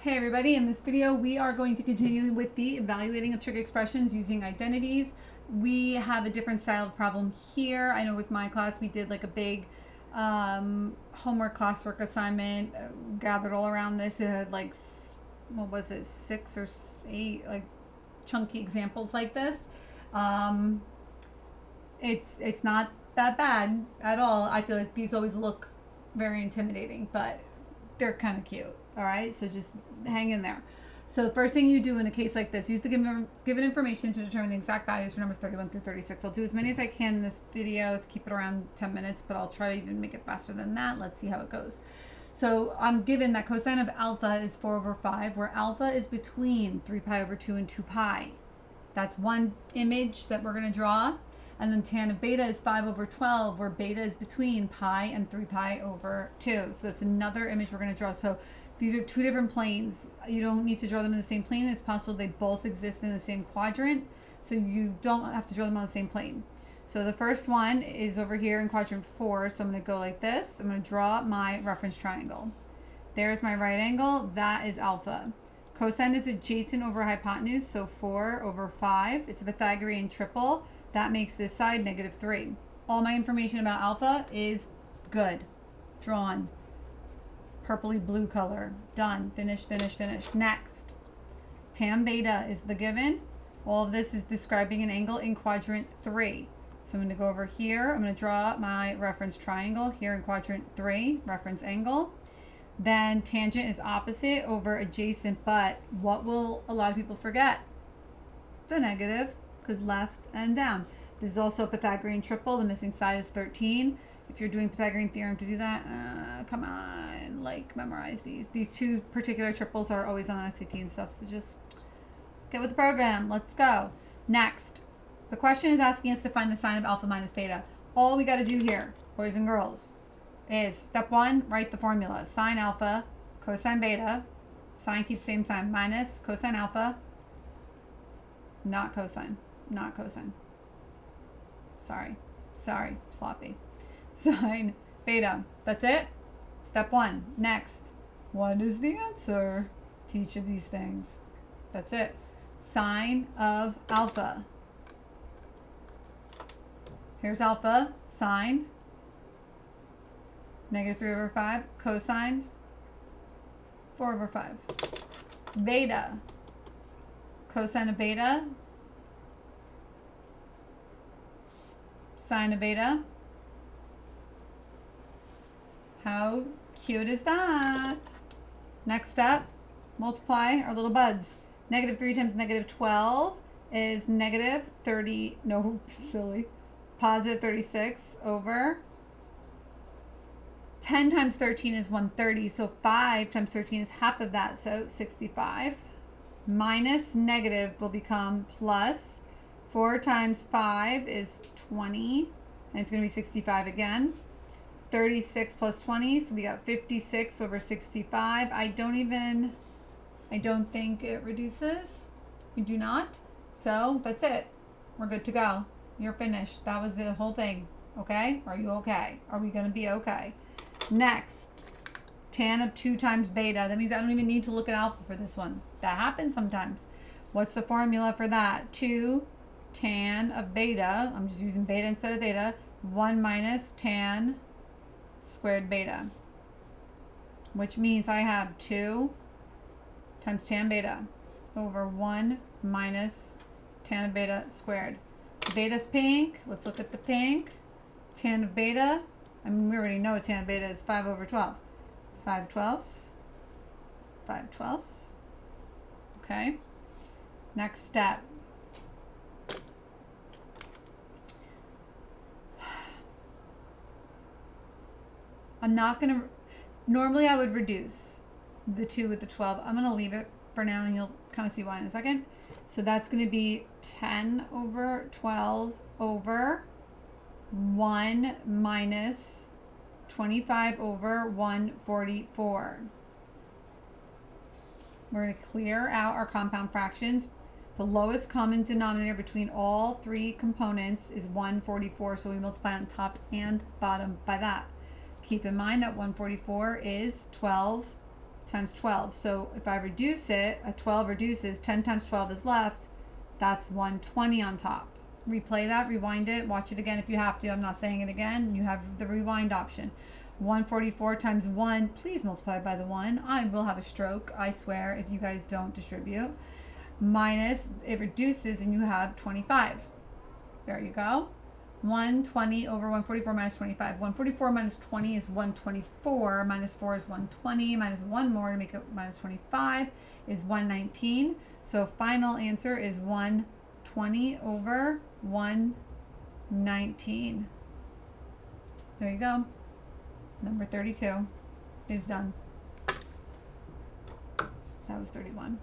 Hey everybody, in this video we are going to continue with the evaluating of trig expressions using identities. We have a different style of problem here. I know with my class we did like a big homework classwork assignment, gathered all around this. It had like, what was it, 6 or 8 like chunky examples like this. It's not that bad at all. I feel like these always look very intimidating, but they're kind of cute. All right, so just hang in there. So the first thing you do in a case like this, use the given information to determine the exact values for numbers 31 through 36. I'll do as many as I can in this video to keep it around 10 minutes, but I'll try to even make it faster than that. Let's see how it goes. So I'm given that cosine of alpha is 4 over 5, where alpha is between 3 pi over 2 and 2 pi. That's one image that we're going to draw. And then tan of beta is 5 over 12, where beta is between pi and 3 pi over 2. So that's another image we're going to draw. So these are two different planes. You don't need to draw them in the same plane. It's possible they both exist in the same quadrant, so you don't have to draw them on the same plane. So the first one is over here in quadrant 4, so I'm going to go like this. I'm going to draw my reference triangle. There's my right angle. That is alpha. Cosine is adjacent over hypotenuse, so 4 over 5. It's a Pythagorean triple. That makes this side -3. All my information about alpha is good. Drawn. Purpley blue color. Done. Finish, finish, finish. Next. Tan beta is the given. All of this is describing an angle in quadrant 3. So I'm going to go over here. I'm going to draw my reference triangle here in quadrant 3, reference angle. Then tangent is opposite over adjacent, but what will a lot of people forget? The negative, because left and down. This is also a Pythagorean triple. The missing side is 13. If you're doing Pythagorean theorem to do that, come on, like memorize these. These two particular triples are always on SAT and stuff, so just get with the program. Let's go. Next, the question is asking us to find the sine of alpha minus beta. All we got to do here, boys and girls, is step 1, write the formula. Sine alpha, cosine beta, sine keeps same sign, minus cosine alpha, not cosine, not cosine. Sorry, sloppy. Sine beta. That's it. Step 1. Next, what is the answer to each of these things? That's it. Sine of alpha. Here's alpha. Sine. -3 over 5. Cosine. 4 over 5. Beta. Cosine of beta. Sine of beta. How cute is that? Next step, multiply our little buds. -3 times -12 is -30, no, silly, positive 36 over 10 times 13 is 130, so 5 times 13 is half of that, so 65. Minus negative will become plus. 4 times 5 is 20, and it's going to be 65 again. 36 plus 20, so we got 56 over 65. I don't think it reduces. We do not. So that's it. We're good to go. You're finished. That was the whole thing. Okay? Are you okay? Are we going to be okay? Next, tan of 2 times beta. That means I don't even need to look at alpha for this one. That happens sometimes. What's the formula for that? 2 tan of beta. I'm just using beta instead of theta. 1 minus tan squared beta, which means I have 2 times tan beta over 1 minus tan of beta squared. Beta's pink. Let's look at the pink. Tan of beta, I mean, we already know tan of beta is 5 over 12. 5 twelfths. 5 twelfths. Okay. Next step. I'm not going to, normally I would reduce the 2 with the 12. I'm going to leave it for now, and you'll kind of see why in a second. So that's going to be 10 over 12 over 1 minus 25 over 144. We're going to clear out our compound fractions. The lowest common denominator between all 3 components is 144, so we multiply on top and bottom by that. Keep in mind that 144 is 12 times 12. So if I reduce it, a 12 reduces, 10 times 12 is left. That's 120 on top. Replay that, rewind it, watch it again if you have to. I'm not saying it again. You have the rewind option. 144 times 1, please multiply by the 1. I will have a stroke, I swear, if you guys don't distribute. Minus, it reduces and you have 25. There you go. 120 over 144 minus 25. 144 minus 20 is 124. Minus 4 is 120. Minus 1 more to make it minus 25 is 119. So final answer is 120 over 119. There you go. Number 32 is done. That was 31.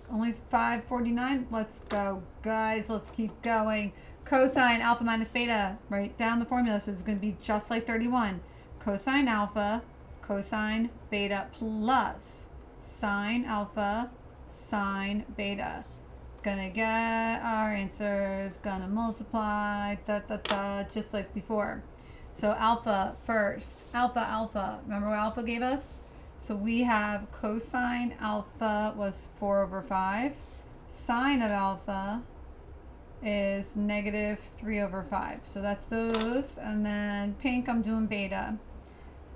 Only 549. Let's go, guys. Let's keep going. Cosine alpha minus beta. Write down the formula. So it's going to be just like 31. Cosine alpha, cosine beta plus sine alpha, sine beta. Gonna get our answers. Gonna multiply. Just like before. So alpha first. Alpha. Remember what alpha gave us? So we have cosine alpha was 4 over 5. Sine of alpha is negative 3 over 5. So that's those. And then pink, I'm doing beta.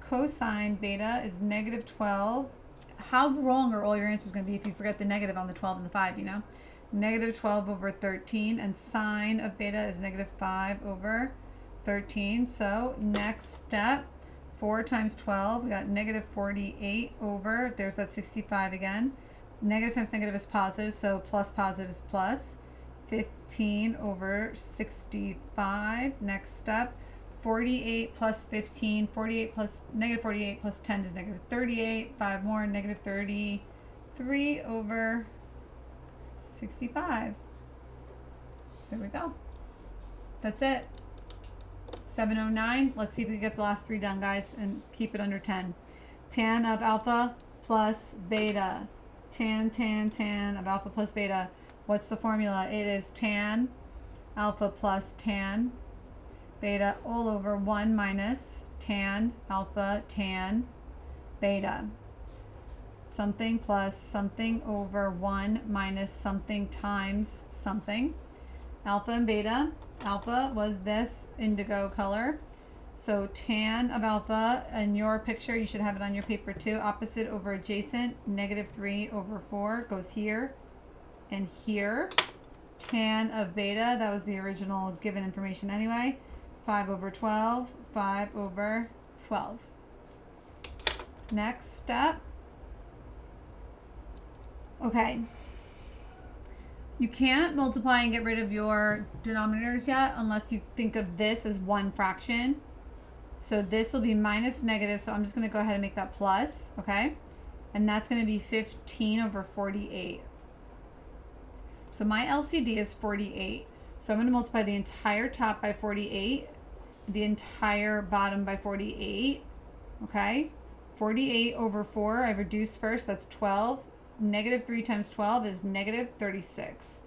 Cosine beta is negative 12. How wrong are all your answers going to be if you forget the negative on the 12 and the 5, you know? Negative 12 over 13. And sine of beta is negative 5 over 13. So next step, 4 times 12, we got negative 48 over, there's that 65 again. Negative times negative is positive, so plus positive is plus. 15 over 65. Next step, 48 plus 15, 48 plus negative 48 plus 10 is negative 38. 5 more, negative 33 over 65. There we go. That's it. 709. Let's see if we can get the last 3 done, guys, and keep it under 10. Tan of alpha plus beta. Tan of alpha plus beta. What's the formula? It is tan alpha plus tan beta all over 1 minus tan alpha tan beta. Something plus something over 1 minus something times something. Alpha and beta. Alpha was this indigo color. So tan of alpha, in your picture, you should have it on your paper too. Opposite over adjacent, negative 3 over 4 goes here and here. Tan of beta, that was the original given information anyway. 5 over 12, 5 over 12. Next step. Okay. You can't multiply and get rid of your denominators yet unless you think of this as one fraction. So this will be minus negative, so I'm just going to go ahead and make that plus, okay? And that's going to be 15 over 48. So my LCD is 48. So I'm going to multiply the entire top by 48, the entire bottom by 48, okay? 48 over 4, I reduce first, that's 12. Negative 3 times 12 is negative 36.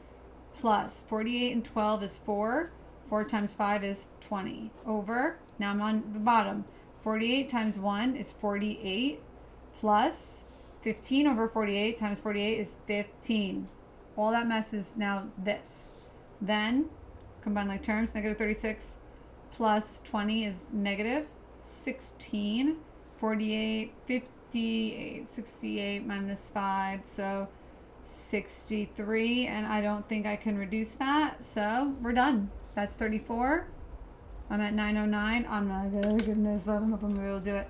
Plus 48 and 12 is 4. 4 times 5 is 20. Over, now I'm on the bottom. 48 times 1 is 48. Plus 15 over 48 times 48 is 15. All that mess is now this. Then, combine like terms, negative 36 plus 20 is negative 16. 48, 58, 68 minus 5, so 63, and I don't think I can reduce that, so we're done. That's 34. I'm at 909. I'm not good. Goodness, I don't know if I'm going to be able to do it.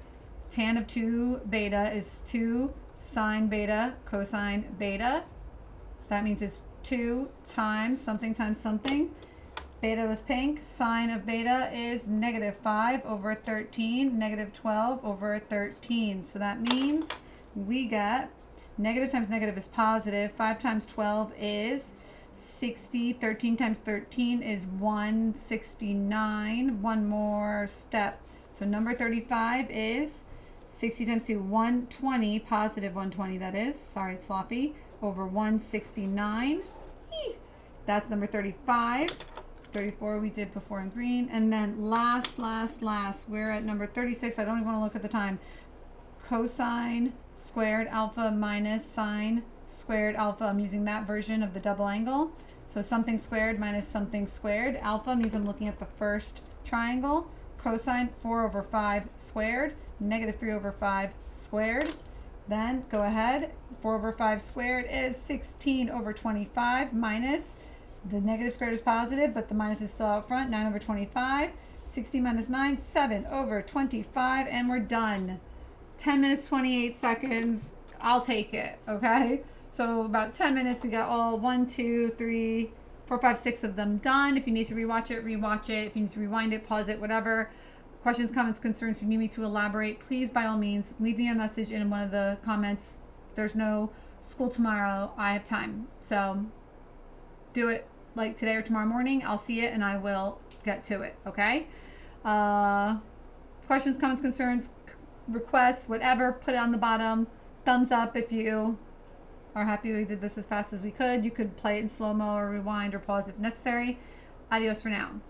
Tan of 2 beta is 2 sine beta cosine beta. That means it's 2 times something times something. Beta was pink. Sine of beta is negative 5 over 13, negative 12 over 13. So that means we get negative times negative is positive. 5 times 12 is 60. 13 times 13 is 169. One more step. So number 35 is 60 times 2, 120, positive 120 that is. Sorry, it's sloppy. Over 169. That's number 35. 34 we did before in green. And then last, we're at number 36. I don't even want to look at the time. cosine squared alpha minus sine squared alpha. I'm using that version of the double angle. So something squared minus something squared. Alpha means I'm looking at the first triangle. Cosine 4 over 5 squared, negative 3 over 5 squared. Then go ahead, 4 over 5 squared is 16 over 25 minus, the negative squared is positive, but the minus is still out front, 9 over 25. 60 minus 9, 7 over 25, and we're done. 10 minutes, 28 seconds. I'll take it, okay? So about 10 minutes, we got all 1, 2, 3, 4, 5, 6 of them done. If you need to rewatch it, rewatch it. If you need to rewind it, pause it, whatever. Questions, comments, concerns, if you need me to elaborate, please, by all means, leave me a message in one of the comments. There's no school tomorrow. I have time. So do it like today or tomorrow morning. I'll see it and I will get to it, okay? Questions, comments, concerns, requests, whatever, put it on the bottom. Thumbs up if you are happy we did this as fast as we could. You could play it in slow-mo or rewind or pause if necessary. Adios for now.